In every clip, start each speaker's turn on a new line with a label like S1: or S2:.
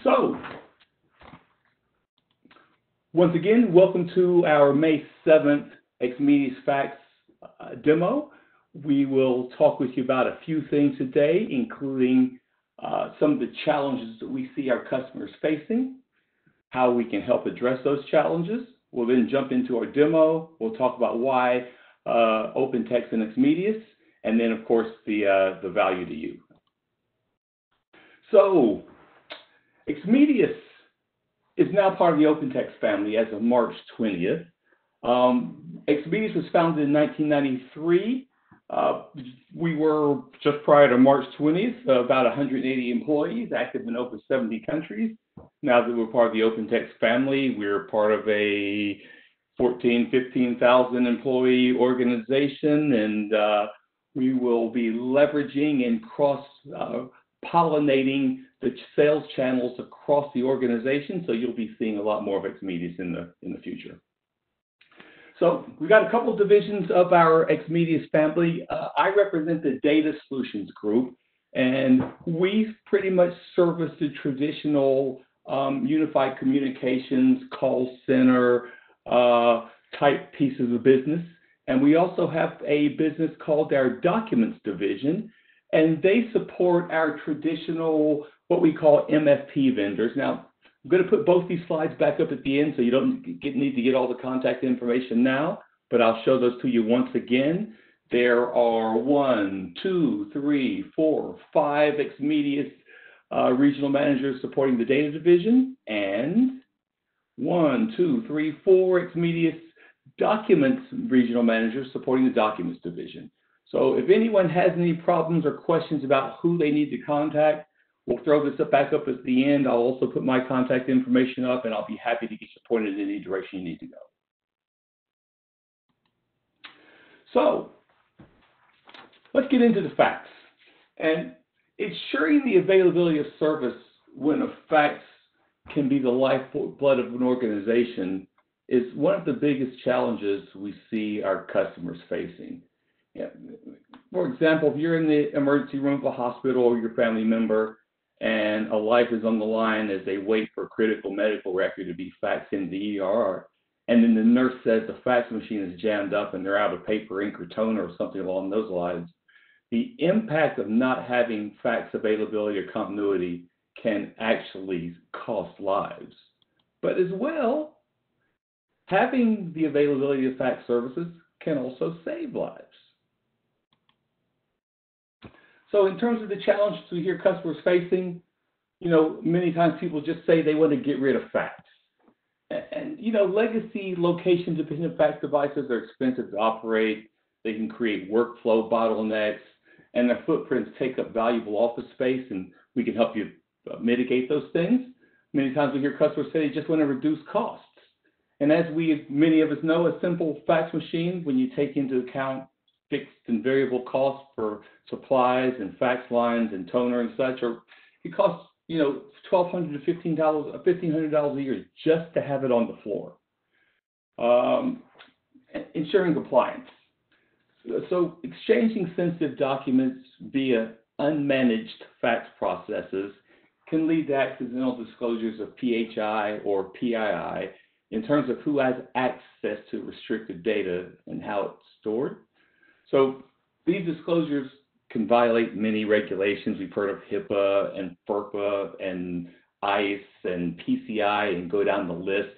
S1: So, once again, welcome to our May 7th XMedius Fax demo. We will talk with you about a few things today, including some of the challenges that we see our customers facing, how we can help address those challenges. We'll then jump into our demo. We'll talk about why OpenText and XMedius, and then, of course, the value to you. So, XMedius is now part of the OpenText family as of March 20th. XMedius was founded in 1993. We were, just prior to March 20th, about 180 employees, active in over 70 countries. Now that we're part of the OpenText family, we're part of a 15,000 employee organization, and we will be leveraging and cross-pollinating the sales channels across the organization, so you'll be seeing a lot more of XMedius in the future. So we've got a couple of divisions of our XMedius family. I represent the Data Solutions Group, and we pretty much service the traditional unified communications, call center type pieces of business. And we also have a business called our Documents Division, and they support our traditional, what we call MFP vendors. Now, I'm going to put both these slides back up at the end so you don't need to get all the contact information now, but I'll show those to you once again. There are 1, 2, 3, 4, 5 XMedius regional managers supporting the data division, and 1, 2, 3, 4 XMedius documents regional managers supporting the documents division. So if anyone has any problems or questions about who they need to contact, we'll throw this back up at the end. I'll also put my contact information up, and I'll be happy to get you pointed in any direction you need to go. So let's get into the fax. And ensuring the availability of service when a fax can be the lifeblood of an organization is one of the biggest challenges we see our customers facing. Yeah. For example, if you're in the emergency room of a hospital or your family member and a life is on the line as they wait for a critical medical record to be faxed into the ER, and then the nurse says the fax machine is jammed up and they're out of paper, ink, or toner or something along those lines, the impact of not having fax availability or continuity can actually cost lives. But as well, having the availability of fax services can also save lives. So in terms of the challenges we hear customers facing, many times people just say they want to get rid of fax. And legacy location-dependent fax devices are expensive to operate. They can create workflow bottlenecks, and their footprints take up valuable office space, and we can help you mitigate those things. Many times we hear customers say they just want to reduce costs. And as many of us know, a simple fax machine, when you take into account fixed and variable costs for supplies and fax lines and toner and such, it costs $1,200 to $1,500 a year just to have it on the floor. Ensuring compliance. So exchanging sensitive documents via unmanaged fax processes can lead to accidental disclosures of PHI or PII in terms of who has access to restricted data and how it's stored. So these disclosures can violate many regulations. We've heard of HIPAA and FERPA and ICE and PCI and go down the list.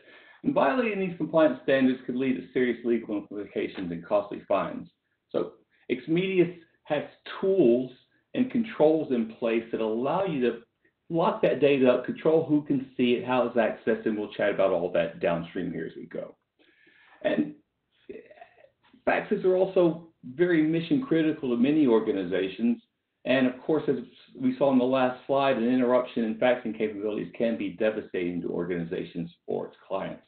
S1: And violating these compliance standards could lead to serious legal implications and costly fines. So XMedius has tools and controls in place that allow you to lock that data up, control who can see it, how it's accessed, and we'll chat about all that downstream here as we go. And faxes are also very mission critical to many organizations. And of course, as we saw in the last slide, an interruption in faxing capabilities can be devastating to organizations or its clients.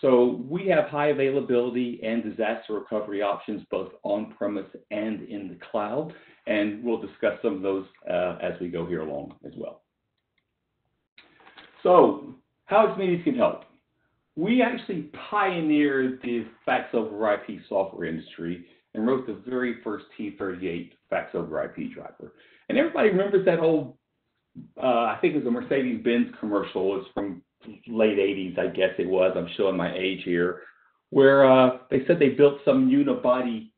S1: So we have high availability and disaster recovery options both on-premise and in the cloud. And we'll discuss some of those as we go here along as well. So how XMedius can help? We actually pioneered the fax over IP software industry and wrote the very first T38 fax over IP driver. And everybody remembers that old I think it was a Mercedes-Benz commercial. It's from late 80s, I guess it was. I'm showing my age here, where they said they built some unibody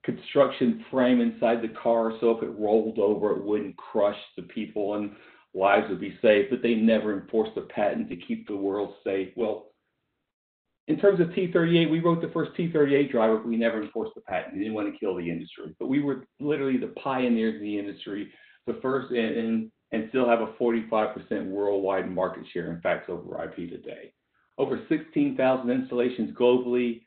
S1: construction frame inside the car so if it rolled over, it wouldn't crush the people and lives would be safe, but they never enforced the patent to keep the world safe. Well, in terms of T-38, we wrote the first T-38 driver, but we never enforced the patent. We didn't want to kill the industry. But we were literally the pioneers in the industry, the first, and still have a 45% worldwide market share in fax over IP today. Over 16,000 installations globally,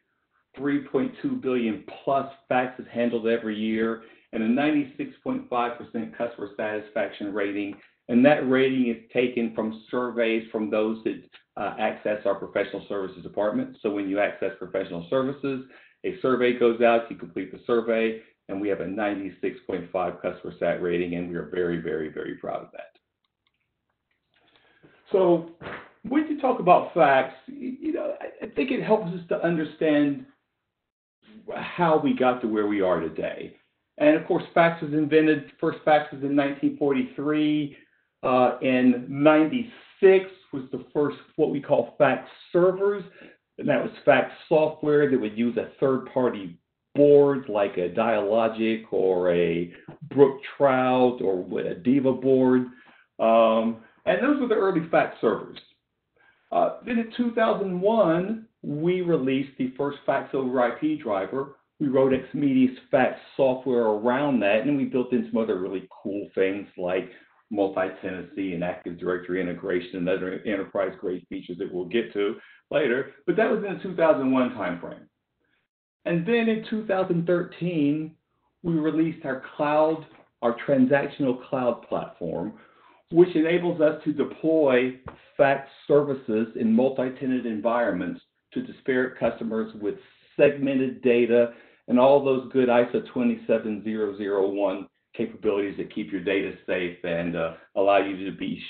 S1: 3.2 billion plus faxes handled every year, and a 96.5% customer satisfaction rating. And that rating is taken from surveys from those that access our professional services department. So when you access professional services, a survey goes out, you complete the survey, and we have a 96.5 customer sat rating, and we are very, very, very proud of that. So when you talk about fax, I think it helps us to understand how we got to where we are today. And of course, fax was invented, first fax was in 1943. In 96 was the first what we call fax servers, and that was fax software that would use a third-party board like a Dialogic or a Brook Trout or a Diva board. And those were the early fax servers. Then in 2001, we released the first fax over IP driver. We wrote XMedius fax software around that, and we built in some other really cool things like multi-tenancy and Active Directory integration and other enterprise-grade features that we'll get to later. But that was in the 2001 timeframe. And then in 2013, we released our transactional cloud platform, which enables us to deploy fax services in multi-tenant environments to disparate customers with segmented data and all those good ISO 27001 capabilities that keep your data safe and allow you to be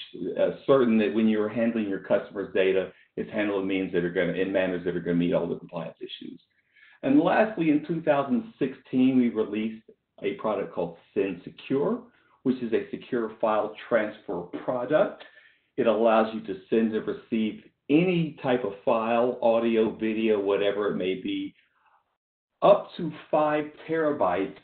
S1: certain that when you're handling your customers' data, it's handled in manners that are going to meet all the compliance issues. And lastly, in 2016, we released a product called Send Secure, which is a secure file transfer product. It allows you to send and receive any type of file, audio, video, whatever it may be, up to 5 terabytes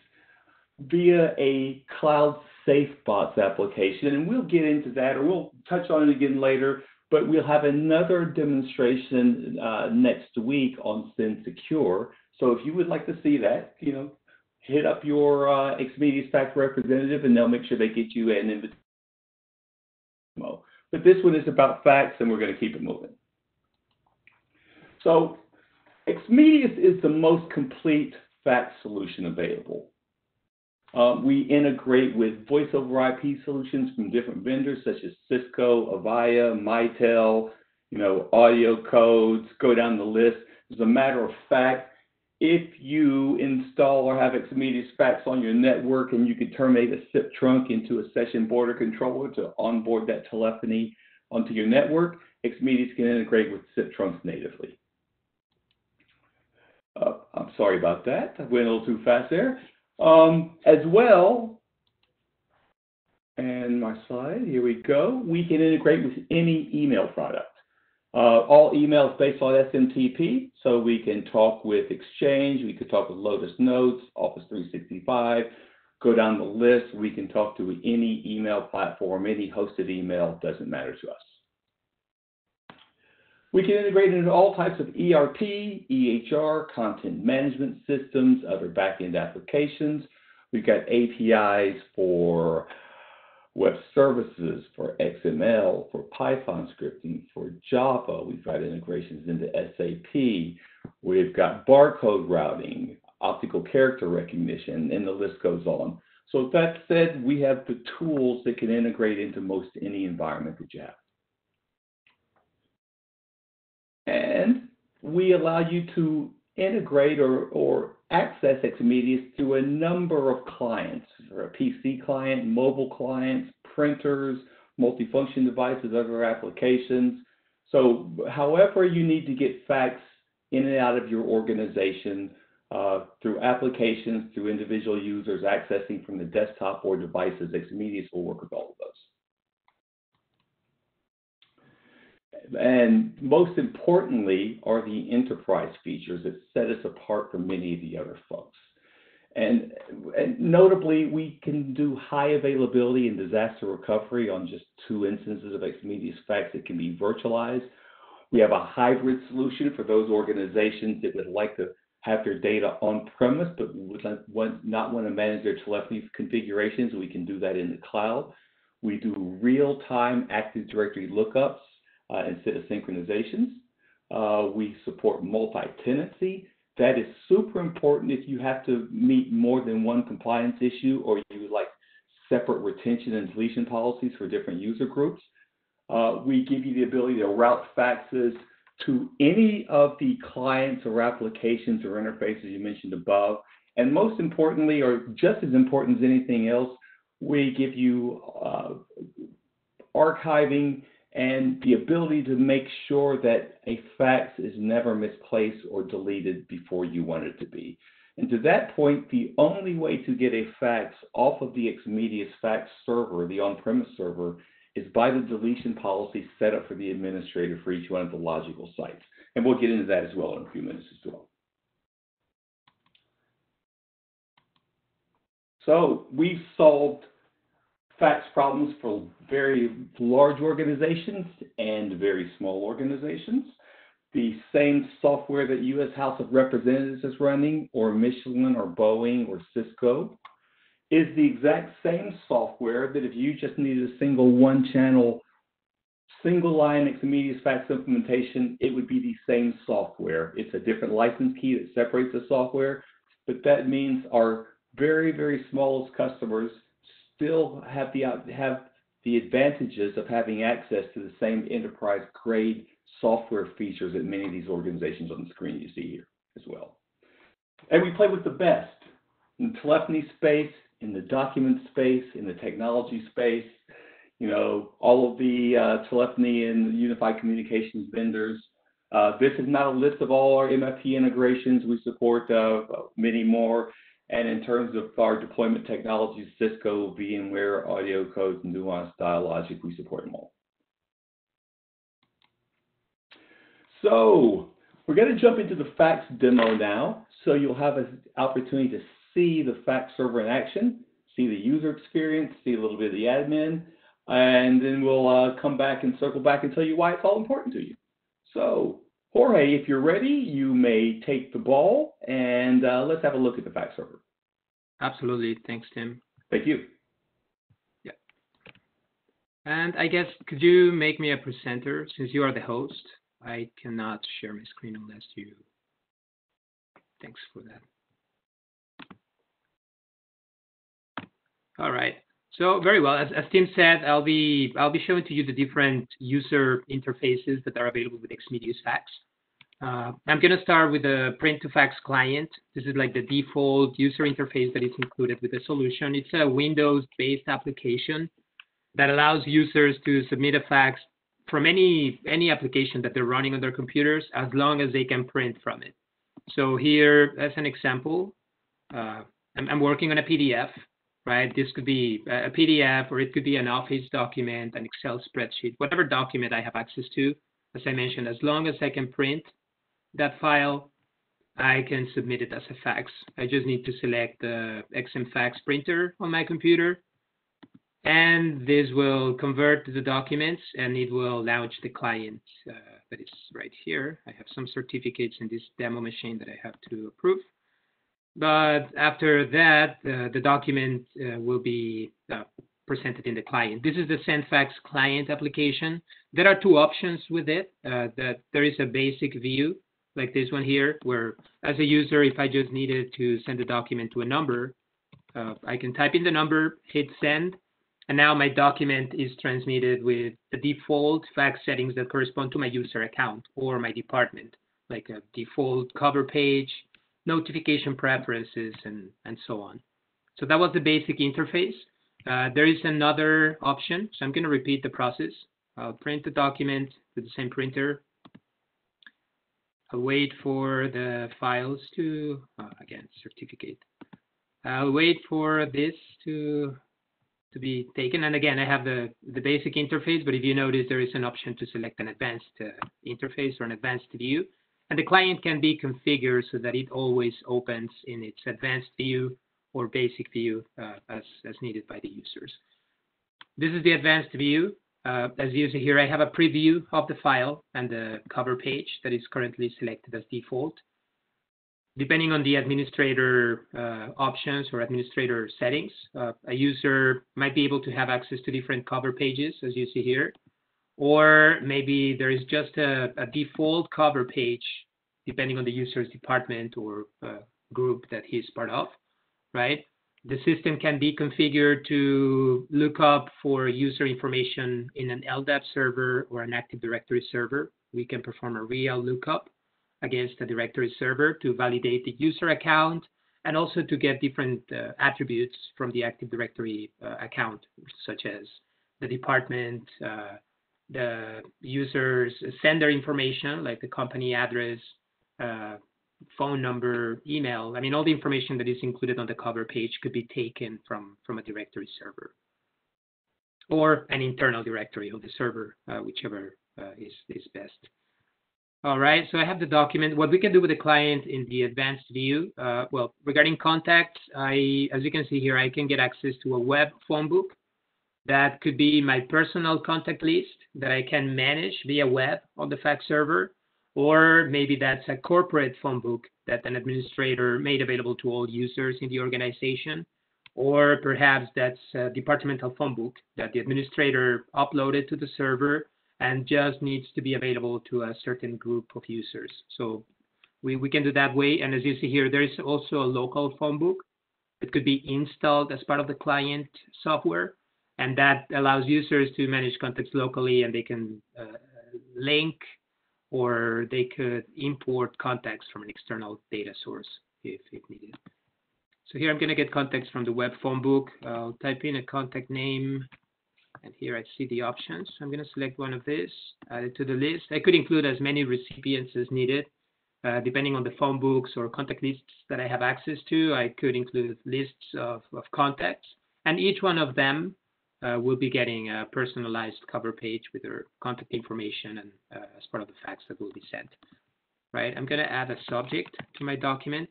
S1: via a cloud SafeBox application. And we'll get into that, or we'll touch on it again later, but we'll have another demonstration next week on Send Secure. So if you would like to see that, hit up your XMedius fax representative and they'll make sure they get you an invitation. But this one is about fax, and we're going to keep it moving. So XMedius is the most complete fax solution available. We integrate with voice over IP solutions from different vendors such as Cisco, Avaya, Mitel, audio codes, go down the list. As a matter of fact, if you install or have XMedius fax on your network and you can terminate a SIP trunk into a session border controller to onboard that telephony onto your network, XMedius can integrate with SIP trunks natively. I'm sorry about that. I went a little too fast there. As well, and my slide, here we go, we can integrate with any email product. All email is based on SMTP, so we can talk with Exchange, we could talk with Lotus Notes, Office 365, go down the list. We can talk to any email platform, any hosted email, doesn't matter to us. We can integrate into all types of ERP, EHR, content management systems, other back-end applications. We've got APIs for web services, for XML, for Python scripting, for Java. We've got integrations into SAP. We've got barcode routing, optical character recognition, and the list goes on. So that said, we have the tools that can integrate into most any environment that you have. And we allow you to integrate or access XMedius through a number of clients, or a PC client, mobile clients, printers, multifunction devices, other applications. So however you need to get fax in and out of your organization, through applications, through individual users accessing from the desktop or devices. XMedius will work with all of those. And most importantly are the enterprise features that set us apart from many of the other folks. And notably, we can do high availability and disaster recovery on just 2 instances of XMedius Fax that can be virtualized. We have a hybrid solution for those organizations that would like to have their data on-premise but would not want to manage their telephony configurations. We can do that in the cloud. We do real-time Active Directory lookups instead of synchronizations. We support multi-tenancy. That is super important if you have to meet more than one compliance issue or you would like separate retention and deletion policies for different user groups. We give you the ability to route faxes to any of the clients or applications or interfaces you mentioned above. And most importantly, or just as important as anything else, we give you archiving and the ability to make sure that a fax is never misplaced or deleted before you want it to be. And to that point, the only way to get a fax off of the XMedius fax server, the on-premise server, is by the deletion policy set up for the administrator for each one of the logical sites. And we'll get into that as well in a few minutes as well. So we've solved fax problems for very large organizations and very small organizations. The same software that U.S. House of Representatives is running, or Michelin, or Boeing, or Cisco, is the exact same software that if you just needed a single one-channel, single-line XMedius fax implementation, it would be the same software. It's a different license key that separates the software, but that means our very, very smallest customers still have the advantages of having access to the same enterprise-grade software features that many of these organizations on the screen you see here as well. And we play with the best in the telephony space, in the document space, in the technology space, you know, all of the telephony and unified communications vendors. This is not a list of all our MFP integrations. We support many more. And in terms of our deployment technologies, Cisco, VMware, AudioCodes, Nuance, Dialogic, we support them all. So we're going to jump into the fax demo now. So you'll have an opportunity to see the fax server in action, see the user experience, see a little bit of the admin, and then we'll come back and circle back and tell you why it's all important to you. So Jorge, if you're ready, you may take the ball, and let's have a look at the fax server.
S2: Absolutely. Thanks, Tim.
S1: Thank you.
S2: Yeah. And I guess, could you make me a presenter? Since you are the host, I cannot share my screen unless you... Thanks for that. All right. So very well. As Tim said, I'll be showing to you the different user interfaces that are available with XMedius Fax. I'm going to start with the print to fax client. This is like the default user interface that is included with the solution. It's a Windows-based application that allows users to submit a fax from any application that they're running on their computers, as long as they can print from it. So here, as an example, I'm working on a PDF. Right? This could be a PDF, or it could be an Office document, an Excel spreadsheet, whatever document I have access to. As I mentioned, as long as I can print that file, I can submit it as a fax. I just need to select the XM Fax printer on my computer, and this will convert the documents, and it will launch the client that is right here. I have some certificates in this demo machine that I have to approve. But after that, the document will be presented in the client. This is the SendFax client application. There are 2 options with it. That there is a basic view, like this one here, where as a user, if I just needed to send a document to a number, I can type in the number, hit send, and now my document is transmitted with the default fax settings that correspond to my user account or my department, like a default cover page, notification preferences, and so on. So that was the basic interface. There is another option, so I'm going to repeat the process. I'll print the document with the same printer. I'll wait for the files to, again, certificate. I'll wait for this to be taken. And again, I have the basic interface, but if you notice, there is an option to select an advanced interface or an advanced view. And the client can be configured so that it always opens in its advanced view or basic view as needed by the users. This is the advanced view. As you see here, I have a preview of the file and the cover page that is currently selected as default. Depending on the administrator options or administrator settings, a user might be able to have access to different cover pages, as you see here. Or maybe there is just a default cover page, depending on the user's department or group that he's part of, right? The system can be configured to look up for user information in an LDAP server or an Active Directory server. We can perform a real lookup against the directory server to validate the user account and also to get different attributes from the Active Directory account, such as the department, the user's sender information, like the company address, phone number, email. I mean, all the information that is included on the cover page could be taken from a directory server or an internal directory of the server, whichever is best. All right, so I have the document. What we can do with the client in the advanced view, well, regarding contacts, as you can see here, I can get access to a web phone book. That could be my personal contact list that I can manage via web on the fax server, or maybe that's a corporate phone book that an administrator made available to all users in the organization, or perhaps that's a departmental phone book that the administrator uploaded to the server and just needs to be available to a certain group of users. So we can do that way. And as you see here, there is also a local phone book that could be installed as part of the client software. And that allows users to manage contacts locally, and they can link or they could import contacts from an external data source if needed. So here I'm going to get contacts from the web phone book. I'll type in a contact name. And here I see the options. I'm going to select one of these, add it to the list. I could include as many recipients as needed, depending on the phone books or contact lists that I have access to. I could include lists of contacts, and each one of them will be getting a personalized cover page with their contact information and as part of the fax that will be sent. Right? I'm going to add a subject to my document.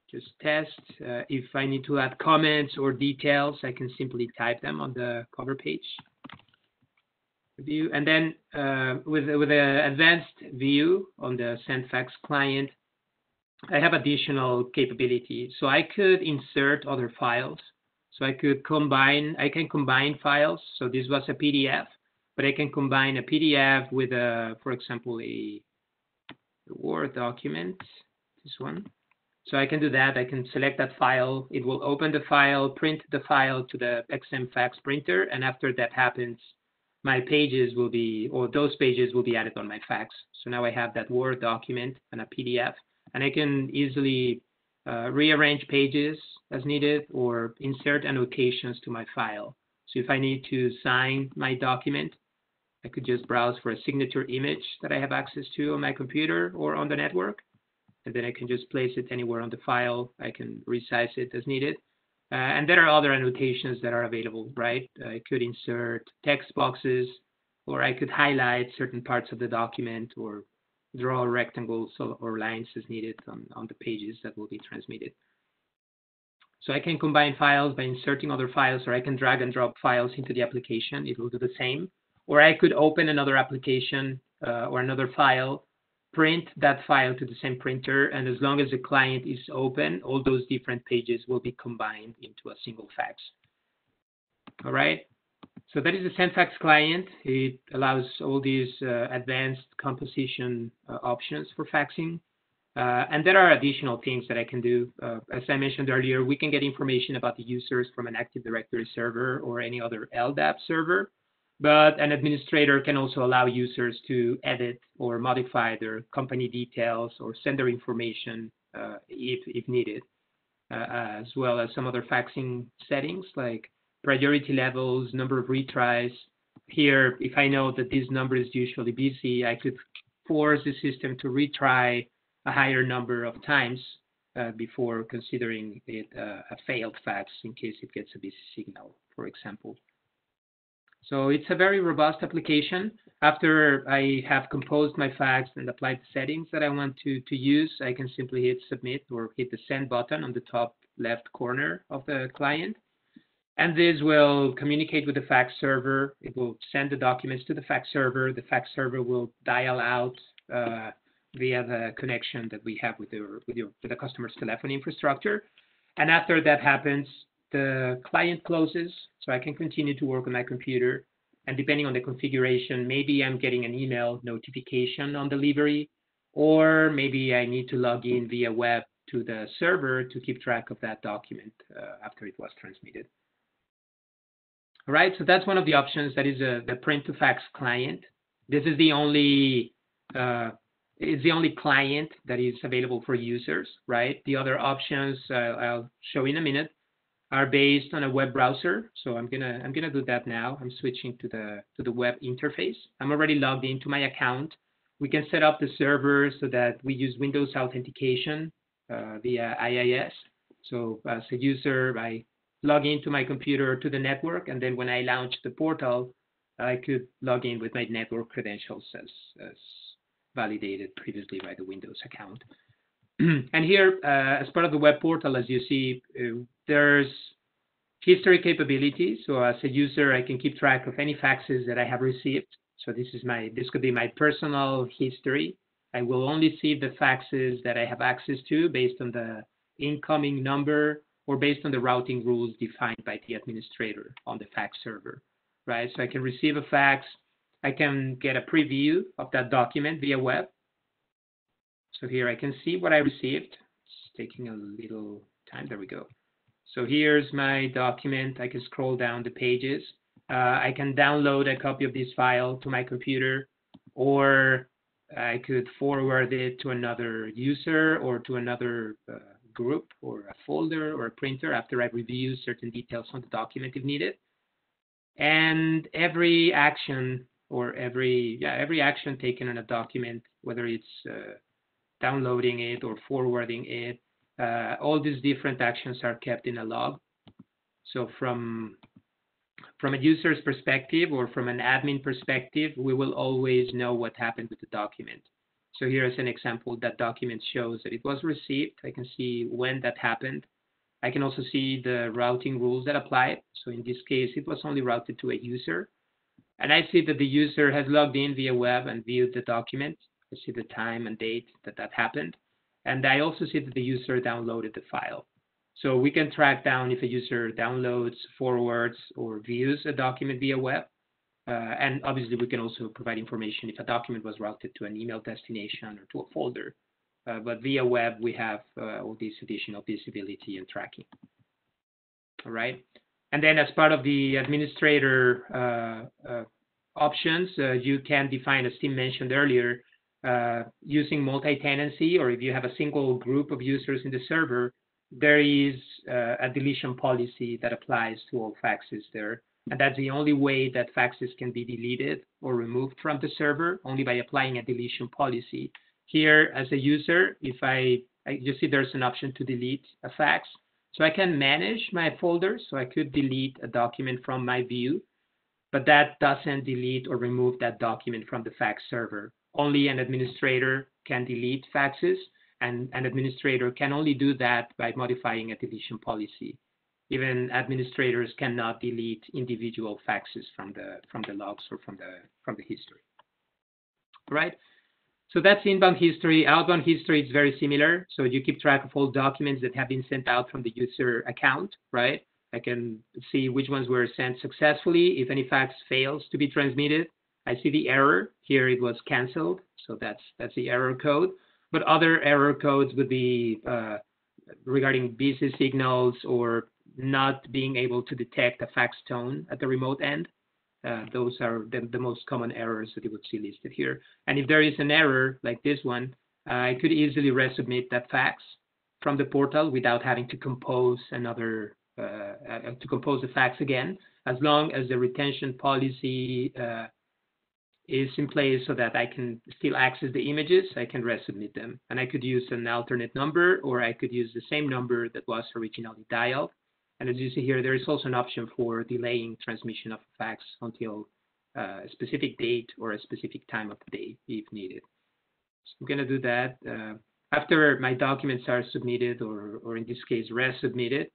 S2: Just test. If I need to add comments or details, I can simply type them on the cover page. View. And then with the advanced view on the SendFax client, I have additional capability. So I could insert other files. So I can combine files. So this was a PDF, but I can combine a PDF with for example, a Word document, this one. So I can do that. I can select that file. It will open the file, print the file to the XM Fax printer. And after that happens, my pages will be, or those pages will be added on my fax. So now I have that Word document and a PDF, and I can easily rearrange pages as needed or insert annotations to my file. So if I need to sign my document, I could just browse for a signature image that I have access to on my computer or on the network. And then I can just place it anywhere on the file. I can resize it as needed. And there are other annotations that are available, right? I could insert text boxes, or I could highlight certain parts of the document or draw rectangles or lines as needed on the pages that will be transmitted. So I can combine files by inserting other files, or I can drag and drop files into the application. It will do the same. Or I could open another application or another file, print that file to the same printer, and as long as the client is open, all those different pages will be combined into a single fax. All right, so that is the SendFax client. It allows all these advanced composition options for faxing. And there are additional things that I can do. As I mentioned earlier, we can get information about the users from an Active Directory server or any other LDAP server. But an administrator can also allow users to edit or modify their company details or sender information if needed, as well as some other faxing settings like priority levels, number of retries. Here, if I know that this number is usually busy, I could force the system to retry a higher number of times before considering it a failed fax in case it gets a busy signal, for example. So it's a very robust application. After I have composed my fax and applied the settings that I want to use, I can simply hit submit or hit the send button on the top left corner of the client. And this will communicate with the fax server. It will send the documents to the fax server. The fax server will dial out via the connection that we have with the customer's telephony infrastructure. And after that happens, the client closes, so I can continue to work on my computer. And depending on the configuration, maybe I'm getting an email notification on delivery, or maybe I need to log in via web to the server to keep track of that document after it was transmitted. All right, so that's one of the options. That is the print to fax client. This is the only client that is available for users, right? The other options I'll show in a minute are based on a web browser. So I'm gonna do that now. I'm switching to the web interface. I'm already logged into my account. We can set up the server so that we use Windows authentication via IIS. So as a user, I log into my computer to the network, and then when I launch the portal, I could log in with my network credentials as validated previously by the Windows account. And here, as part of the web portal, as you see, there's history capabilities. So as a user, I can keep track of any faxes that I have received. So this could be my personal history. I will only see the faxes that I have access to based on the incoming number or based on the routing rules defined by the administrator on the fax server, right? So I can receive a fax. I can get a preview of that document via web. So here I can see what I received. It's taking a little time. There we go. So here's my document. I can scroll down the pages. I can download a copy of this file to my computer, or I could forward it to another user or to another group or a folder or a printer after I review certain details on the document if needed. And every action or every action taken on a document, whether it's downloading it or forwarding it, all these different actions are kept in a log. So from a user's perspective or from an admin perspective, we will always know what happened with the document. So here is an example. That document shows that it was received. I can see when that happened. I can also see the routing rules that applied. So in this case, it was only routed to a user. And I see that the user has logged in via web and viewed the document. I see the time and date that happened. And I also see that the user downloaded the file. So we can track down if a user downloads, forwards, or views a document via web. And obviously, we can also provide information if a document was routed to an email destination or to a folder. But via web, we have all this additional visibility and tracking. All right. And then as part of the administrator options, you can define, as Tim mentioned earlier, using multi-tenancy, or if you have a single group of users in the server, there is a deletion policy that applies to all faxes there. And that's the only way that faxes can be deleted or removed from the server, only by applying a deletion policy. Here, as a user, if you see there's an option to delete a fax. So I can manage my folders. So I could delete a document from my view, but that doesn't delete or remove that document from the fax server. Only an administrator can delete faxes, and an administrator can only do that by modifying a deletion policy. Even administrators cannot delete individual faxes from the logs or from the history. Right? So that's inbound history. Outbound history is very similar. So you keep track of all documents that have been sent out from the user account, right? I can see which ones were sent successfully. If any fax fails to be transmitted, I see the error. Here it was canceled. So that's the error code. But other error codes would be regarding busy signals or not being able to detect a fax tone at the remote end. Those are the most common errors that you would see listed here. And if there is an error like this one, I could easily resubmit that fax from the portal without having to compose the fax again, as long as the retention policy is in place so that I can still access the images. I can resubmit them. And I could use an alternate number, or I could use the same number that was originally dialed. And as you see here, there is also an option for delaying transmission of a fax until a specific date or a specific time of the day if needed. So I'm going to do that. After my documents are submitted, or in this case, resubmitted,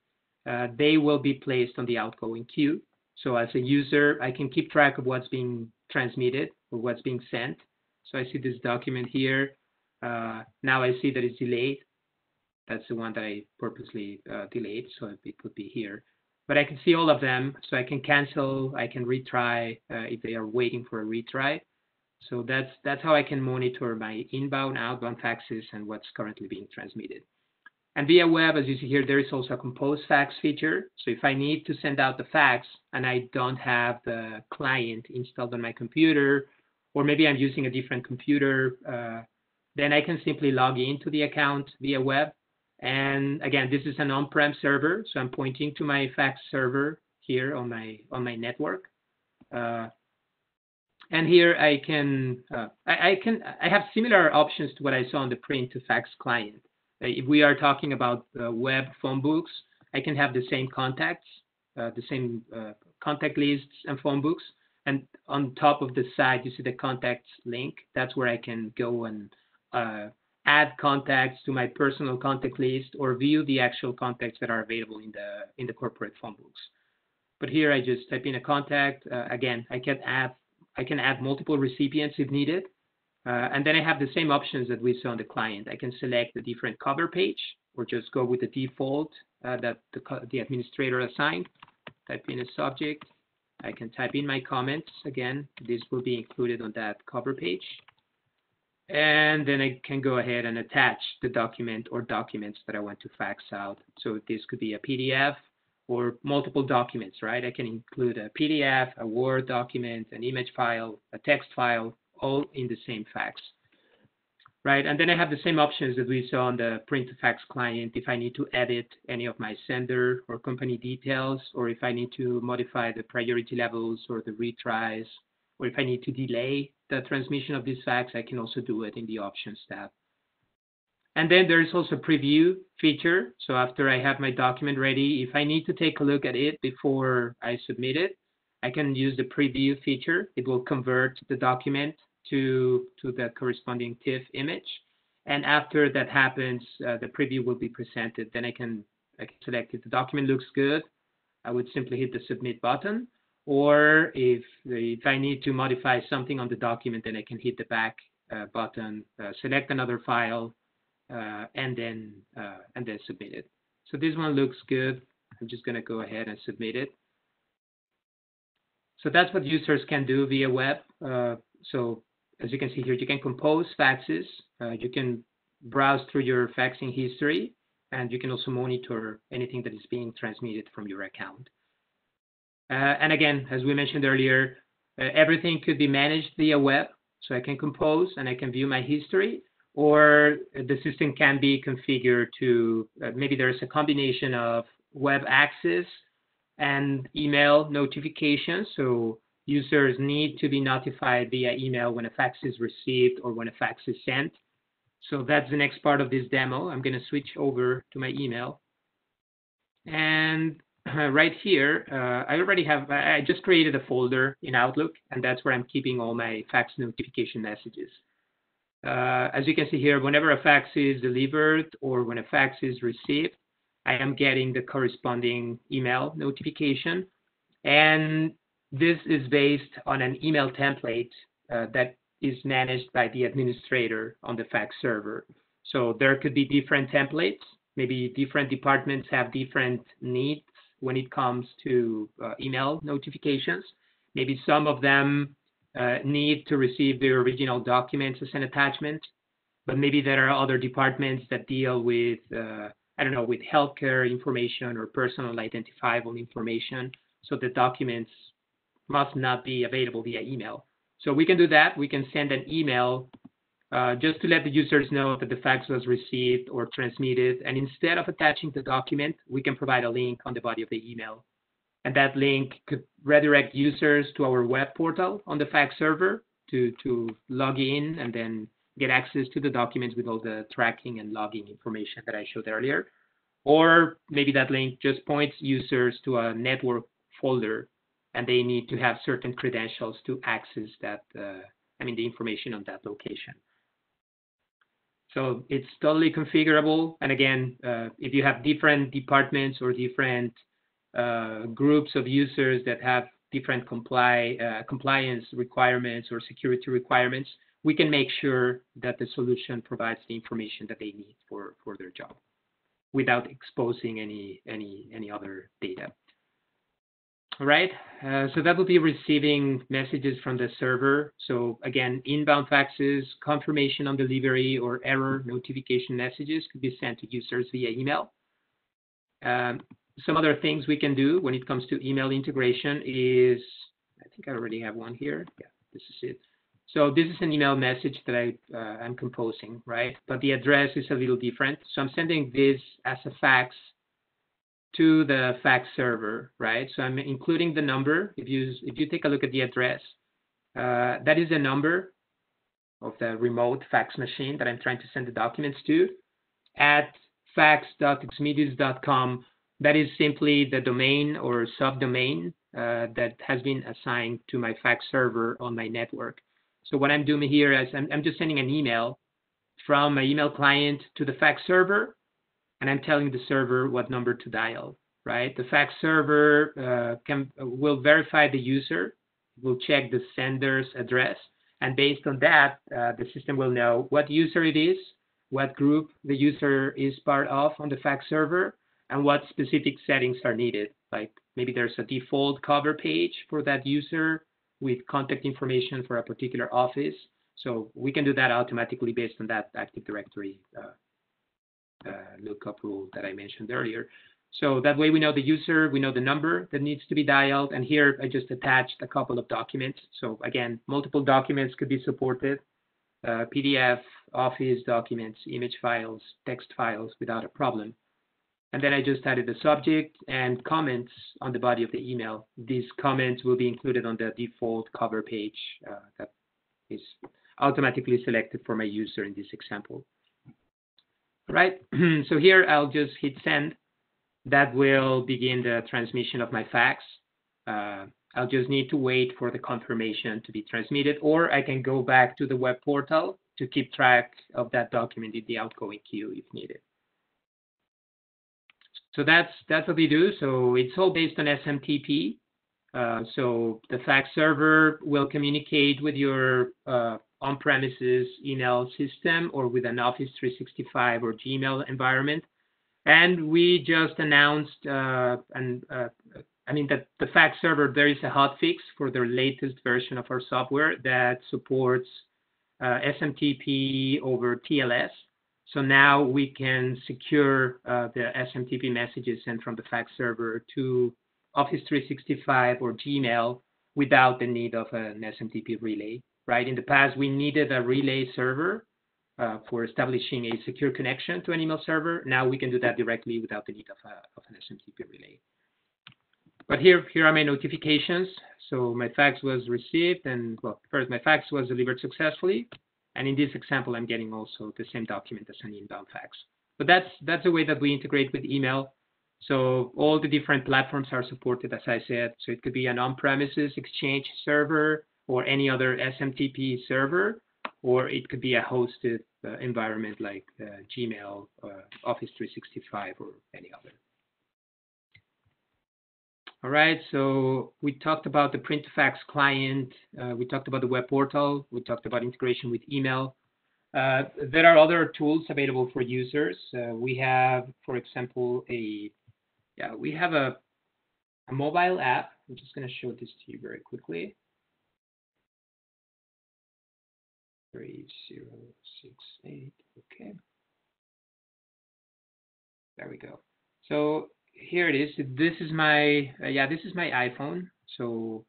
S2: they will be placed on the outgoing queue. So as a user, I can keep track of what's being transmitted or what's being sent. So I see this document here. Now I see that it's delayed. That's the one that I purposely delayed, so it would be here. But I can see all of them, so I can cancel, I can retry if they are waiting for a retry. So that's how I can monitor my inbound, outbound faxes and what's currently being transmitted. And via web, as you see here, there is also a compose fax feature. So if I need to send out the fax and I don't have the client installed on my computer, or maybe I'm using a different computer, then I can simply log into the account via web. And again, this is an on-prem server, so I'm pointing to my fax server here on my network. And here I have similar options to what I saw on the print to fax client. If we are talking about web phone books, I can have the same contacts, the same contact lists and phone books. And on top of the side, you see the contacts link. That's where I can go and add contacts to my personal contact list or view the actual contacts that are available in the corporate phone books. But here I just type in a contact. Again, I can add multiple recipients if needed. And then I have the same options that we saw on the client. I can select a different cover page or just go with the default that the administrator assigned. Type in a subject. I can type in my comments. Again, this will be included on that cover page. And then I can go ahead and attach the document or documents that I want to fax out. So this could be a PDF or multiple documents, right? I can include a PDF, a Word document, an image file, a text file, all in the same fax, right? And then I have the same options that we saw on the print to fax client if I need to edit any of my sender or company details, or if I need to modify the priority levels or the retries, or if I need to delay the transmission of this fax, I can also do it in the Options tab. And then there's also a preview feature. So after I have my document ready, if I need to take a look at it before I submit it, I can use the preview feature. It will convert the document to the corresponding TIFF image. And after that happens, the preview will be presented. Then I can select if the document looks good. I would simply hit the submit button. Or if I need to modify something on the document, then I can hit the back button, select another file, and then submit it. So this one looks good. I'm just going to go ahead and submit it. So that's what users can do via web. So as you can see here, you can compose faxes. You can browse through your faxing history, and you can also monitor anything that is being transmitted from your account. And again, as we mentioned earlier, everything could be managed via web. So I can compose and I can view my history, or the system can be configured to, maybe there's a combination of web access and email notifications. So users need to be notified via email when a fax is received or when a fax is sent. So that's the next part of this demo. I'm going to switch over to my email. And right here, I just created a folder in Outlook, and that's where I'm keeping all my fax notification messages. As you can see here, whenever a fax is delivered or when a fax is received, I am getting the corresponding email notification. And this is based on an email template that is managed by the administrator on the fax server. So there could be different templates. Maybe different departments have different needs when it comes to email notifications. Maybe some of them need to receive the original documents as an attachment, but maybe there are other departments that deal with, I don't know, with healthcare information or personal identifiable information, so the documents must not be available via email. So we can do that. We can send an email just to let the users know that the fax was received or transmitted. And instead of attaching the document, we can provide a link on the body of the email. And that link could redirect users to our web portal on the fax server to log in and then get access to the documents with all the tracking and logging information that I showed earlier. Or maybe that link just points users to a network folder, and they need to have certain credentials to access that, the information on that location. So it's totally configurable. And again, if you have different departments or different groups of users that have different compliance requirements or security requirements, we can make sure that the solution provides the information that they need for their job without exposing any other data. All right, so that will be receiving messages from the server. So again, inbound faxes, confirmation on delivery, or error notification messages could be sent to users via email. Some other things we can do when it comes to email integration is, I think I already have one here. Yeah, this is it. So this is an email message that I'm composing, right? But the address is a little different. So I'm sending this as a fax to the fax server, right? So I'm including the number. If you take a look at the address, that is the number of the remote fax machine that I'm trying to send the documents to. At fax.xmedius.com, that is simply the domain or subdomain that has been assigned to my fax server on my network. So what I'm doing here is I'm just sending an email from my email client to the fax server, and I'm telling the server what number to dial, right? The fax server will verify the user, will check the sender's address, and based on that, the system will know what user it is, what group the user is part of on the fax server, and what specific settings are needed. Like maybe there's a default cover page for that user with contact information for a particular office. So we can do that automatically based on that Active Directory lookup rule that I mentioned earlier. So that way we know the user, we know the number that needs to be dialed. And here I just attached a couple of documents. So again, multiple documents could be supported, PDF, Office documents, image files, text files without a problem. And then I just added the subject and comments on the body of the email. These comments will be included on the default cover page that is automatically selected for my user in this example. All right, so here I'll just hit send. That will begin the transmission of my fax. I'll just need to wait for the confirmation to be transmitted, or I can go back to the web portal to keep track of that document in the outgoing queue if needed. So that's what we do. So it's all based on SMTP. So the fax server will communicate with your on-premises email system or with an Office 365 or Gmail environment. And we just announced, that the fax server, there is a hotfix for the latest version of our software that supports SMTP over TLS. So now we can secure the SMTP messages sent from the fax server to Office 365 or Gmail without the need of an SMTP relay, right? In the past, we needed a relay server for establishing a secure connection to an email server. Now we can do that directly without the need of an SMTP relay. But here are my notifications. So my fax was received, and well, first my fax was delivered successfully. And in this example, I'm getting also the same document as an inbound fax. But that's the way that we integrate with email. So all the different platforms are supported, as I said. So it could be an on-premises Exchange server or any other SMTP server, or it could be a hosted environment like Gmail, Office 365, or any other. All right, so we talked about the print-to-fax client. We talked about the web portal. We talked about integration with email. There are other tools available for users. We have, for example, we have a mobile app. I'm just going to show this to you very quickly. 3068. Okay. There we go. So here it is. This is my iPhone. So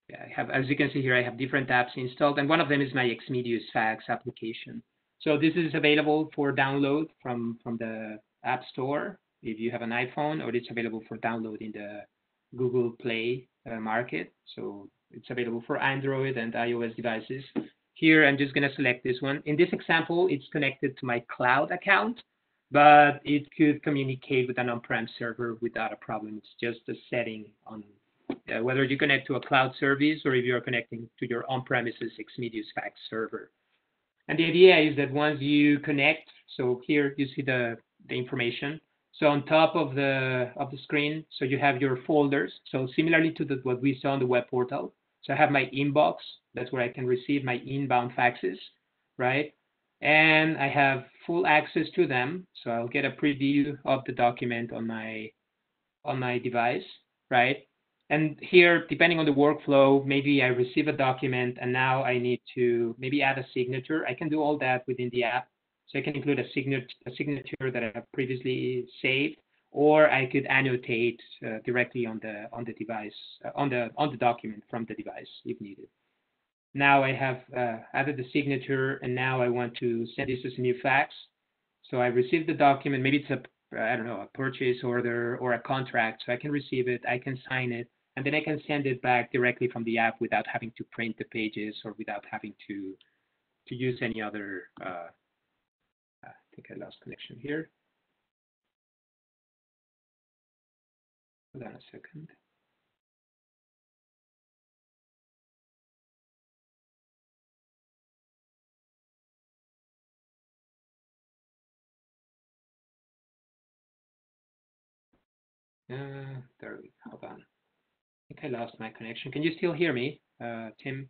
S2: yeah, I have, as you can see here, I have different apps installed, and one of them is my XMedius fax application. So this is available for download from the App Store if you have an iPhone, or it's available for download in the Google Play market. So it's available for Android and iOS devices. Here, I'm just going to select this one. In this example, it's connected to my cloud account, but it could communicate with an on-prem server without a problem. It's just a setting on whether you connect to a cloud service or if you're connecting to your on-premises XMedius fax server. And the idea is that once you connect, so here you see the information. So on top of the screen, so you have your folders. So similarly to what we saw on the web portal. So I have my inbox. That's where I can receive my inbound faxes, right? And I have full access to them. So I'll get a preview of the document on my device, right? And here, depending on the workflow, maybe I receive a document and now I need to maybe add a signature. I can do all that within the app. So I can include a signature that I have previously saved, or I could annotate directly on the device, on the document from the device if needed. Now I have added the signature, and now I want to send this as a new fax. So I received the document. Maybe it's a purchase order or a contract. So I can receive it, I can sign it, and then I can send it back directly from the app without having to print the pages or without having to use any other. I think I lost connection here. Hold on a second. There we go. Hold on. I think I lost my connection. Can you still hear me, Tim?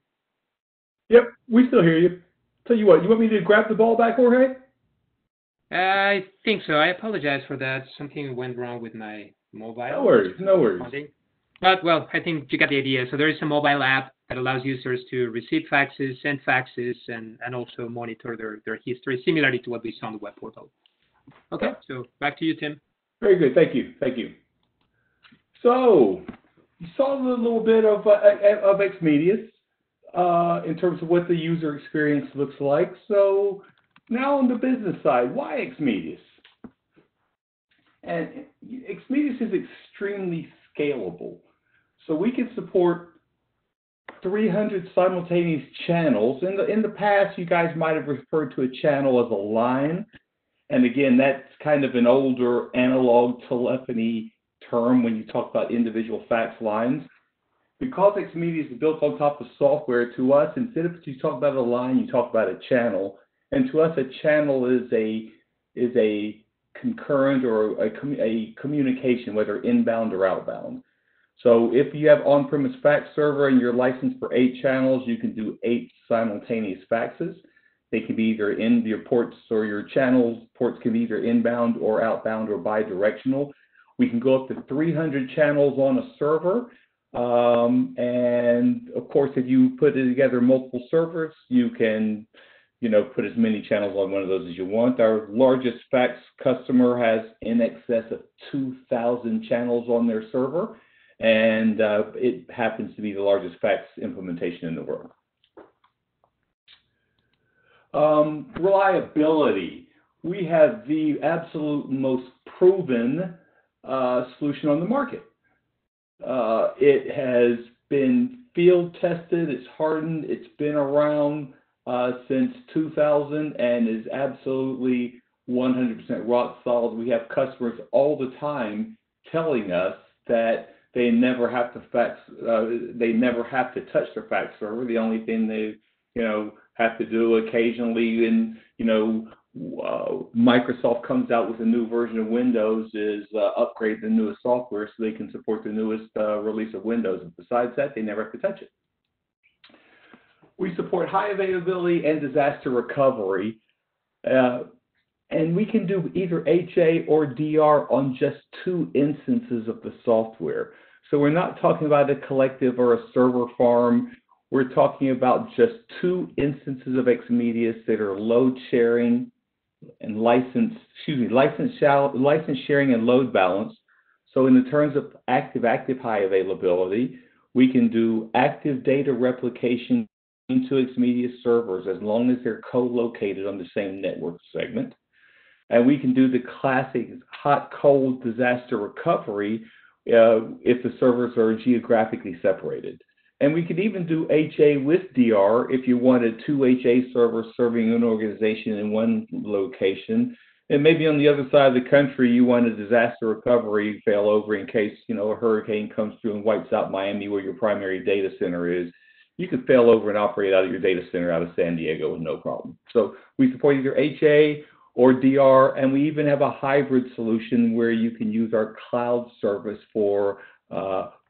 S1: Yep, we still hear you. Tell you what, you want me to grab the ball back, Jorge?
S2: I think so. I apologize for that. Something went wrong with my mobile.
S1: No worries, no worries.
S2: But, well, I think you got the idea. So there is a mobile app that allows users to receive faxes, send faxes, and also monitor their history, similarly to what we saw on the web portal. Okay, so back to you, Tim.
S1: Very good. Thank you. Thank you. So you saw a little bit of XMedius in terms of what the user experience looks like. So now on the business side, why XMedius? And XMedius is extremely scalable. So we can support 300 simultaneous channels. In the past, you guys might have referred to a channel as a line. And again, that's kind of an older analog telephony term when you talk about individual fax lines. Because XMedius is built on top of software, to us, instead of you talk about a line, you talk about a channel. And to us, a channel is a concurrent or a communication, whether inbound or outbound. So if you have on-premise fax server and you're licensed for 8 channels, you can do 8 simultaneous faxes. They can be either in your ports or your channels. Ports can be either inbound or outbound or bidirectional. We can go up to 300 channels on a server. And of course, if you put it together multiple servers, you can, put as many channels on one of those as you want. Our largest fax customer has in excess of 2,000 channels on their server, and it happens to be the largest fax implementation in the world. Reliability. We have the absolute most proven solution on the market. It has been field tested, it's hardened, it's been around since 2000 and is absolutely 100% rock solid. We have customers all the time telling us that they never have to fax, they never have to touch their fax server. The only thing they, have to do occasionally, and Microsoft comes out with a new version of Windows, is upgrade the newest software so they can support the newest release of Windows. And besides that, they never have to touch it. We support high availability and disaster recovery, and we can do either HA or DR on just 2 instances of the software. So we're not talking about a collective or a server farm. We're talking about just 2 instances of XMedius that are load sharing and license sharing and load balance. So in the terms of active high availability, we can do active data replication into XMedius servers as long as they're co-located on the same network segment. And we can do the classic hot-cold disaster recovery if the servers are geographically separated. And we could even do HA with DR if you wanted two HA servers serving an organization in one location. And maybe on the other side of the country, you want a disaster recovery failover in case, a hurricane comes through and wipes out Miami where your primary data center is. You could fail over and operate out of your data center out of San Diego with no problem. So we support either HA or DR, and we even have a hybrid solution where you can use our cloud service for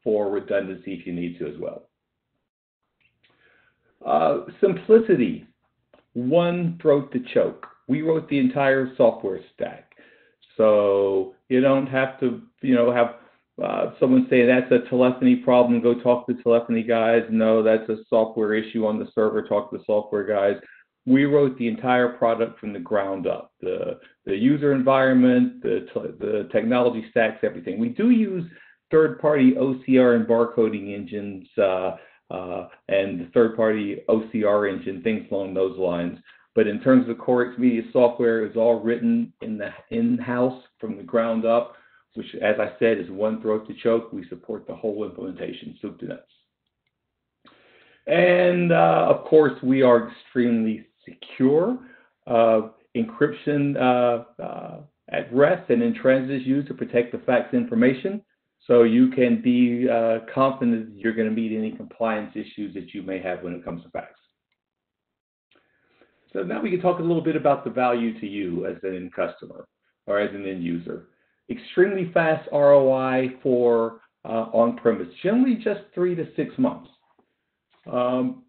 S1: redundancy if you need to as well. Simplicity, one throat to choke. We wrote the entire software stack. So you don't have to, have someone say that's a telephony problem, go talk to the telephony guys. No, that's a software issue on the server, talk to the software guys. We wrote the entire product from the ground up, the user environment, the technology stacks, everything. We do use third-party OCR and barcoding engines and the third-party OCR engine, things along those lines. But in terms of the core XMedius software, it's all written in-house from the ground up, which, as I said, is one throat to choke. We support the whole implementation, soup to nuts. And, of course, we are extremely secure. Encryption at rest and in transit is used to protect the fax information. So you can be confident you're going to meet any compliance issues that you may have when it comes to fax. So now we can talk a little bit about the value to you as an end customer or as an end user. Extremely fast ROI for on-premise, generally just 3 to 6 months. No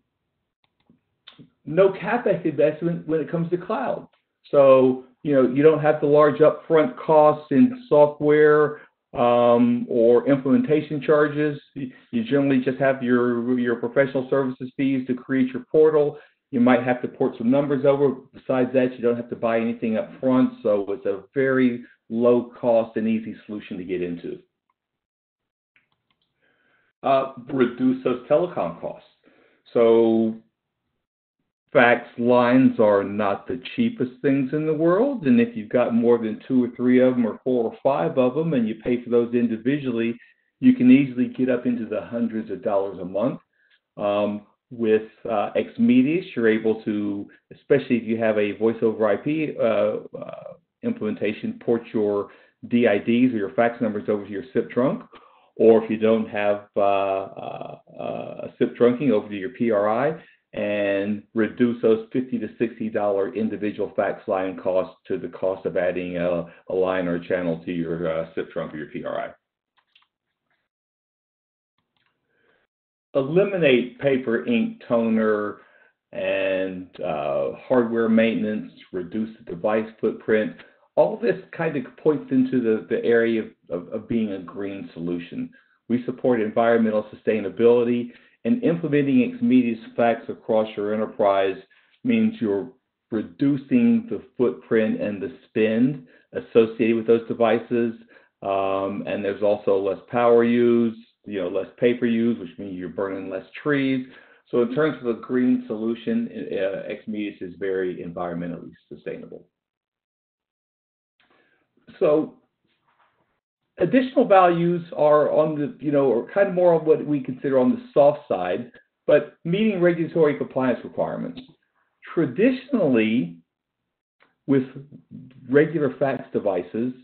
S1: CapEx investment when it comes to cloud. So, you don't have the large upfront costs in software or implementation charges. You generally just have your professional services fees to create your portal. You might have to port some numbers over. Besides that, you don't have to buy anything up front. So it's a very low cost and easy solution to get into. Reduce those telecom costs. So fax lines are not the cheapest things in the world, and if you've got more than 2 or 3 of them or 4 or 5 of them and you pay for those individually, you can easily get up into the hundreds of dollars a month. With XMedius, you're able to, especially if you have a voice over IP implementation, port your DIDs or your fax numbers over to your SIP trunk, or if you don't have a SIP trunking, over to your PRI, and reduce those $50 to $60 individual fax line costs to the cost of adding a line or a channel to your SIP trunk or your PRI. Eliminate paper, ink, toner, and hardware maintenance, reduce the device footprint. All this kind of points into the area of being a green solution. We support environmental sustainability, and implementing XMedius Fax across your enterprise means you're reducing the footprint and the spend associated with those devices, and there's also less power used, less paper used, which means you're burning less trees. So in terms of a green solution, XMedius is very environmentally sustainable. So additional values are on the, or kind of more of what we consider on the soft side, but meeting regulatory compliance requirements. Traditionally, with regular fax devices,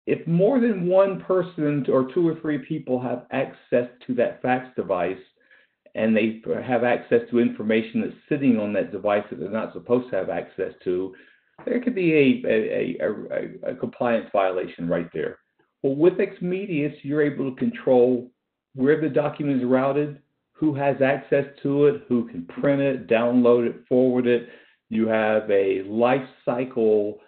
S1: if more than one person or 2 or 3 people have access to that fax device and they have access to information that's sitting on that device that they're not supposed to have access to, there could be a compliance violation right there. Well, with XMedius, you're able to control where the document is routed, who has access to it, who can print it, download it, forward it. You have a life cycle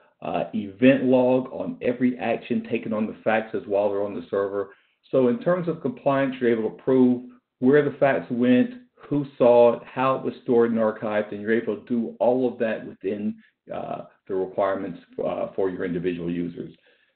S1: event log on every action taken on the faxes while they're on the server. So in terms of compliance, you're able to prove where the fax went, who saw it, how it was stored and archived, and you're able to do all of that within the requirements for your individual users.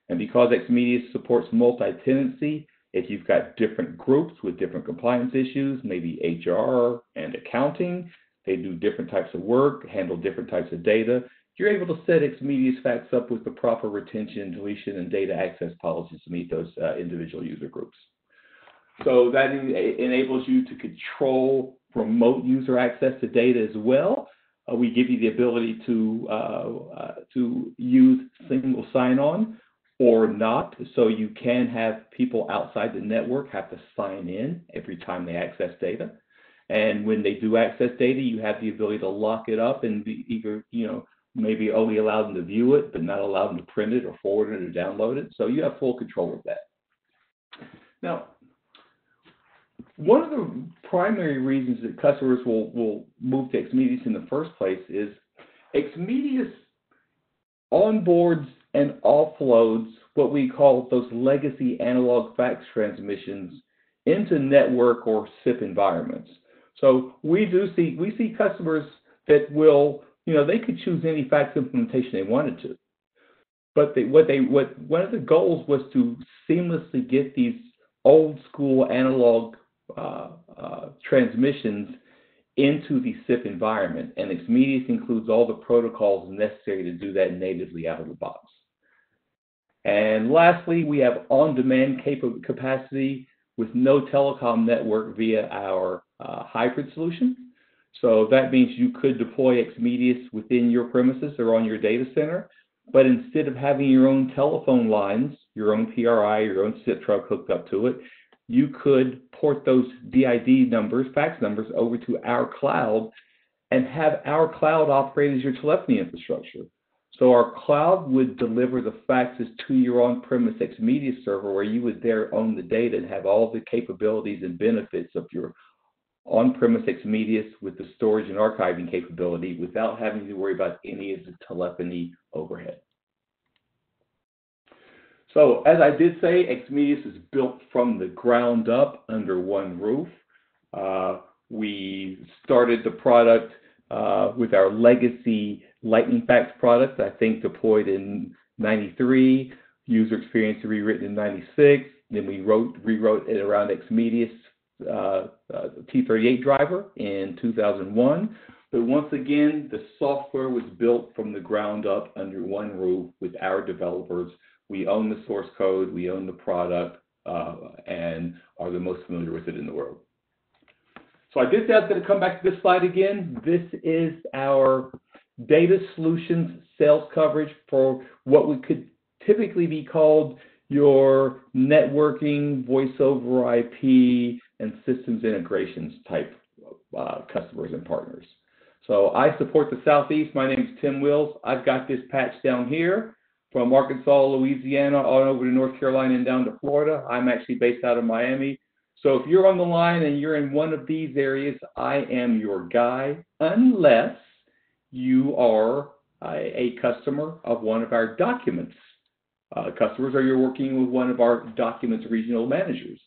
S1: And because XMedius supports multi-tenancy, if you've got different groups with different compliance issues, maybe HR and accounting, they do different types of work, handle different types of data, you're able to set XMedius Fax up with the proper retention, deletion, and data access policies to meet those individual user groups. So that enables you to control remote user access to data as well. We give you the ability to use single sign-on or not, so you can have people outside the network have to sign in every time they access data. And when they do access data, you have the ability to lock it up and be either, maybe only allow them to view it, but not allow them to print it or forward it or download it. So you have full control of that. Now, one of the primary reasons that customers will move to XMedius in the first place is XMedius onboards and offloads what we call those legacy analog fax transmissions into network or SIP environments. So we see customers that will, they could choose any fax implementation they wanted to, but one of the goals was to seamlessly get these old school analog transmissions into the SIP environment, and XMedius includes all the protocols necessary to do that natively out of the box. And lastly, we have on-demand capacity with no telecom network via our hybrid solution. So that means you could deploy XMedius within your premises or on your data center, but instead of having your own telephone lines, your own PRI, your own SIP truck hooked up to it, you could port those DID numbers, fax numbers, over to our cloud and have our cloud operate as your telephony infrastructure. So our cloud would deliver the faxes to your on-premise XMedius server, where you would there own the data and have all the capabilities and benefits of your on-premise XMedius with the storage and archiving capability without having to worry about any of the telephony overhead. So as I did say, XMedius is built from the ground up under one roof. We started the product with our legacy Lightning Fax product, I think deployed in '93, user experience rewritten in '96. Then we rewrote it around XMedius T38 driver in 2001. But once again, the software was built from the ground up under one roof with our developers. We own the source code, we own the product, and are the most familiar with it in the world. So I did say I was going to come back to this slide again. This is our data solutions sales coverage for what we could typically be called your networking, voice over IP, and systems integrations type customers and partners. So I support the Southeast. My name is Tim Wills. I've got this patch down here from Arkansas, Louisiana, on over to North Carolina and down to Florida. I'm actually based out of Miami. So if you're on the line and you're in one of these areas, I am your guy, unless you are a customer of one of our documents customers, or you're working with one of our documents regional managers.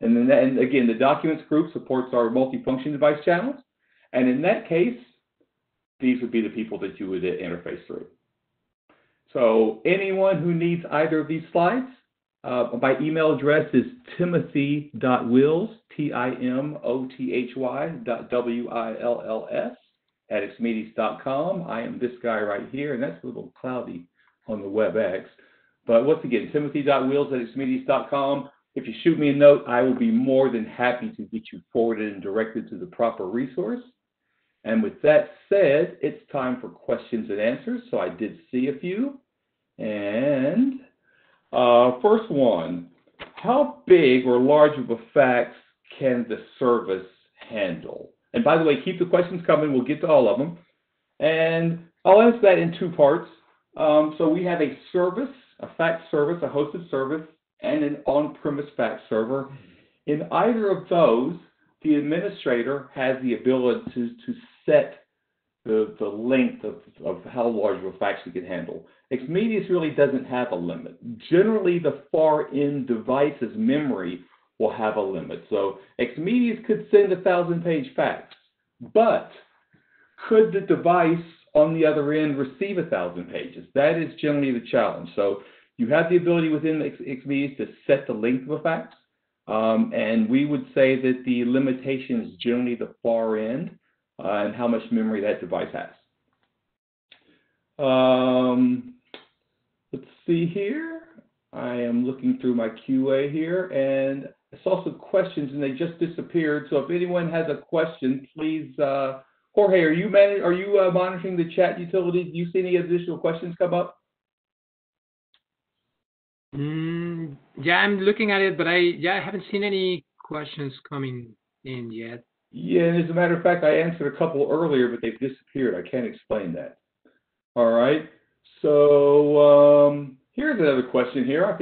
S1: And again, the documents group supports our multifunction device channels. And in that case, these would be the people that you would interface through. So anyone who needs either of these slides, my email address is timothy.wills, timothy.wills, at XMedius.com. I am this guy right here, and that's a little cloudy on the WebEx. But once again, timothy.wills at XMedius.com. If you shoot me a note, I will be more than happy to get you forwarded and directed to the proper resource. And with that said, it's time for questions and answers. So I did see a few. And first one, how big or large of a fax can the service handle? And by the way, keep the questions coming. We'll get to all of them. And I'll answer that in two parts. So we have a service, a fax service, a hosted service, and an on-premise fax server. In either of those, the administrator has the ability to set the length of how large of a fax you can handle. XMedius really doesn't have a limit. Generally, the far-end device's memory will have a limit. So XMedius could send a 1,000-page fax, but could the device on the other end receive 1,000 pages? That is generally the challenge. So you have the ability within XMedius to set the length of a fax, and we would say that the limitation is generally the far end and how much memory that device has. Let's see here. I am looking through my QA here, and I saw some questions, and they just disappeared. So if anyone has a question, please, Jorge, are you monitoring the chat utility? Do you see any additional questions come up?
S2: Yeah, I'm looking at it, but I haven't seen any questions coming in yet.
S1: Yeah, and as a matter of fact, I answered a couple earlier, but they've disappeared. I can't explain that. All right. So here's another question here.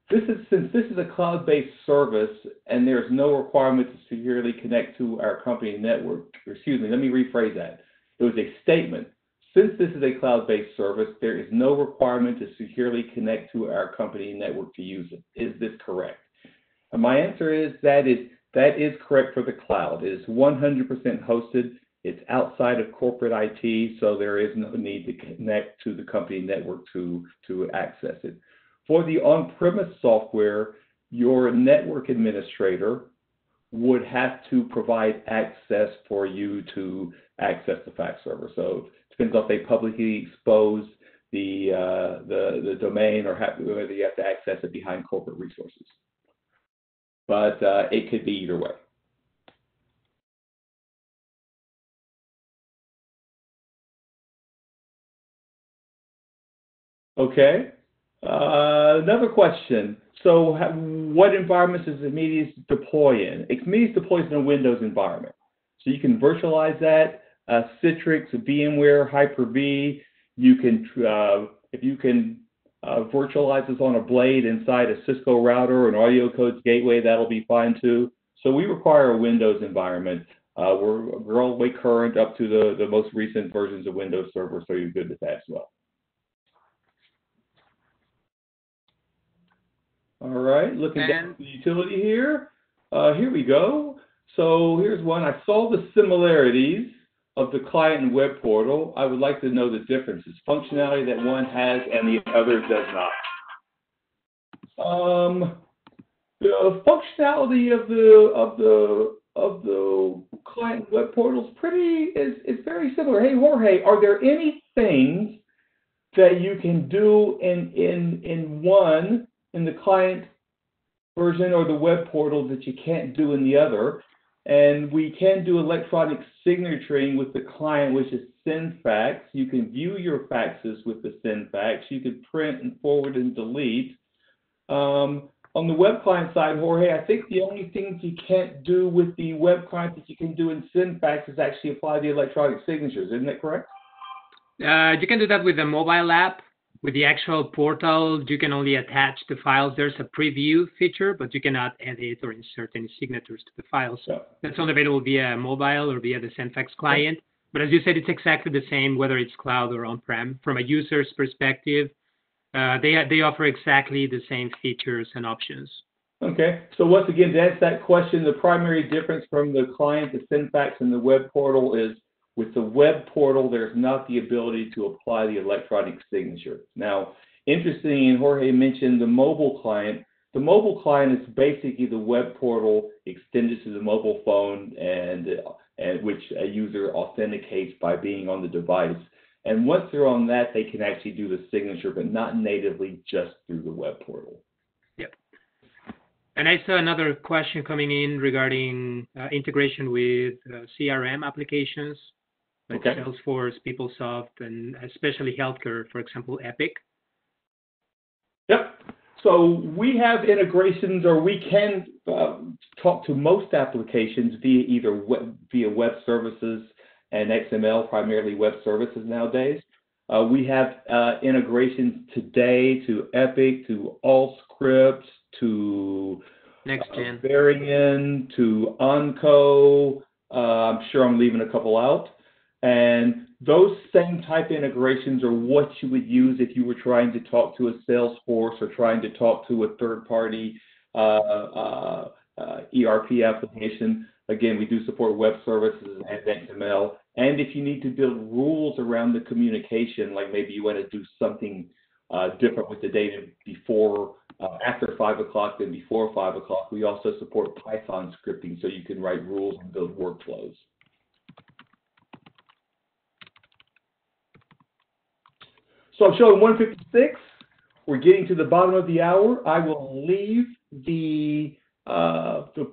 S1: Since this is a cloud-based service and there's no requirement to securely connect to our company network, excuse me, let me rephrase that. It was a statement. Since this is a cloud-based service, there is no requirement to securely connect to our company network to use it. Is this correct? And my answer is that is correct for the cloud. It is 100% hosted. It's outside of corporate IT, so there is no need to connect to the company network to access it. For the on-premise software, your network administrator would have to provide access for you to access the fax server. So it depends on if they publicly expose the domain or whether you have to access it behind corporate resources. But it could be either way. Okay. Another question. So what environments does XMedius deploy in? XMedius deploys in a Windows environment. So you can virtualize that, Citrix, VMware, Hyper-V. You can, if you can virtualize this on a blade inside a Cisco router or an audio codes gateway, that'll be fine too. So we require a Windows environment. We're all the way current up to the most recent versions of Windows Server, so you're good with that as well. All right, looking down the utility here. Here we go. So here's one. I saw the similarities of the client and web portal. I would like to know the differences, functionality that one has and the other does not. The functionality of the client and web portal is very similar. Hey Jorge, are there any things that you can do in one, in the client version or the web portal, that you can't do in the other? And we can do electronic signaturing with the client, which is send fax. You can view your faxes with the send fax. You can print and forward and delete. On the web client side, Jorge, I think the only things you can't do with the web client that you can do in send fax is actually apply the electronic signatures. Isn't that correct?
S2: You can do that with the mobile app. With the actual portal, you can only attach the files. There's a preview feature, but you cannot edit or insert any signatures to the files. Yeah. That's only available via mobile or via the SendFax client. Yeah. But as you said, it's exactly the same, whether it's cloud or on-prem. From a user's perspective, they offer exactly the same features and options.
S1: Okay. So once again, to answer that question, the primary difference from the client, the SendFax, and the web portal is with the web portal, there's not the ability to apply the electronic signature. Now, interesting, and Jorge mentioned the mobile client. The mobile client is basically the web portal extended to the mobile phone, and which a user authenticates by being on the device. And once they're on that, they can actually do the signature, but not natively, just through the web portal.
S2: Yep. And I saw another question coming in regarding integration with CRM applications. Like okay. Salesforce, PeopleSoft, and especially healthcare, for example, Epic.
S1: Yep. So we have integrations, or we can talk to most applications via either web services and XML, primarily web services nowadays. We have integrations today to Epic, to Allscripts, to
S2: NextGen,
S1: Varian, to Onco. I'm sure I'm leaving a couple out. And those same type integrations are what you would use if you were trying to talk to a Salesforce or trying to talk to a third-party ERP application. Again, we do support web services and XML. And if you need to build rules around the communication, like maybe you want to do something different with the data before, after 5 o'clock than before 5 o'clock, we also support Python scripting, so you can write rules and build workflows. So I'm showing 156. We're getting to the bottom of the hour. I will leave the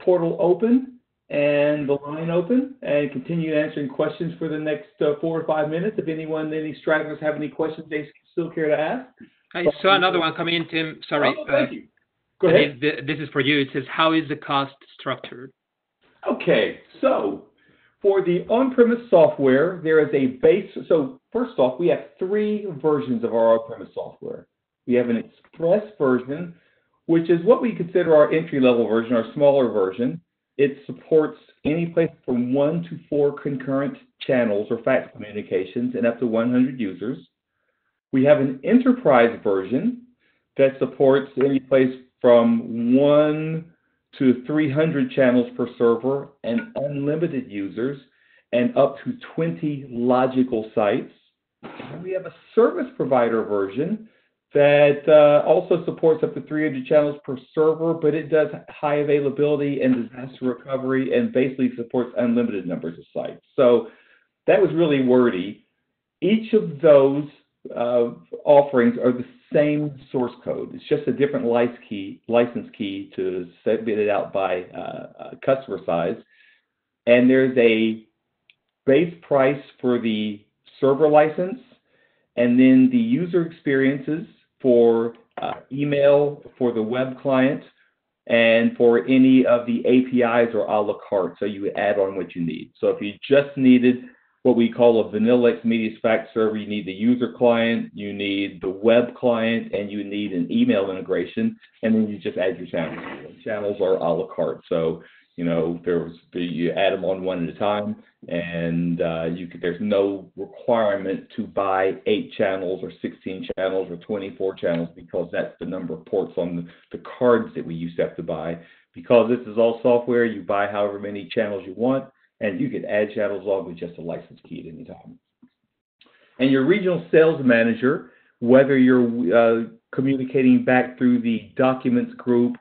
S1: portal open and the line open and continue answering questions for the next 4 or 5 minutes. If any stragglers have any questions they still care to ask.
S2: I saw another one come in, Tim. Sorry.
S1: Oh, thank you. Go ahead.
S2: This is for you. It says, how is the cost structured?
S1: Okay, so for the on-premise software, there is a base. So first off, we have 3 versions of our on-premise software. We have an Express version, which is what we consider our entry-level version, our smaller version. It supports any place from 1 to 4 concurrent channels or fax communications and up to 100 users. We have an Enterprise version that supports any place from 1 to 300 channels per server and unlimited users and up to 20 logical sites. And we have a service provider version that also supports up to 300 channels per server, but it does high availability and disaster recovery and basically supports unlimited numbers of sites. So that was really wordy. Each of those offerings are the same source code. It's just a different license key to bid it out by customer size. And there's a base price for the server license, and then the user experiences for email, for the web client, and for any of the APIs or a la carte. So you add on what you need. So if you just needed what we call a vanilla XMedius fax server, you need the user client, you need the web client, and you need an email integration, and then you just add your channels. Channels are a la carte. So, you know, you add them on one at a time, and there's no requirement to buy 8 channels or 16 channels or 24 channels, because that's the number of ports on the cards that we used to have to buy. Because this is all software, you buy however many channels you want, and you can add channels on with just a license key at any time. And your regional sales manager, whether you're communicating back through the documents group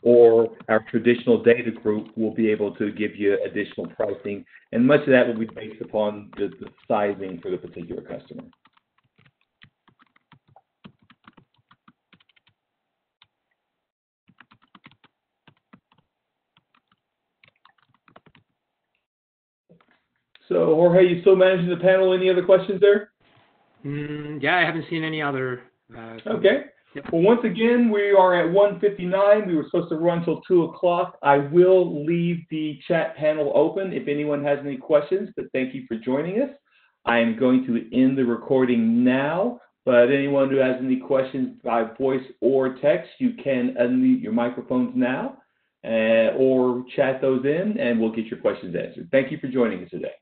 S1: or our traditional data group, will be able to give you additional pricing. And much of that will be based upon the sizing for the particular customer. So, Jorge, you still managing the panel? Any other questions there?
S2: Yeah, I haven't seen any other.
S1: Okay.
S2: Yep.
S1: Well, once again, we are at 1:59. We were supposed to run till 2 o'clock. I will leave the chat panel open if anyone has any questions, but thank you for joining us. I am going to end the recording now, but anyone who has any questions by voice or text, you can unmute your microphones now or chat those in, and we'll get your questions answered. Thank you for joining us today.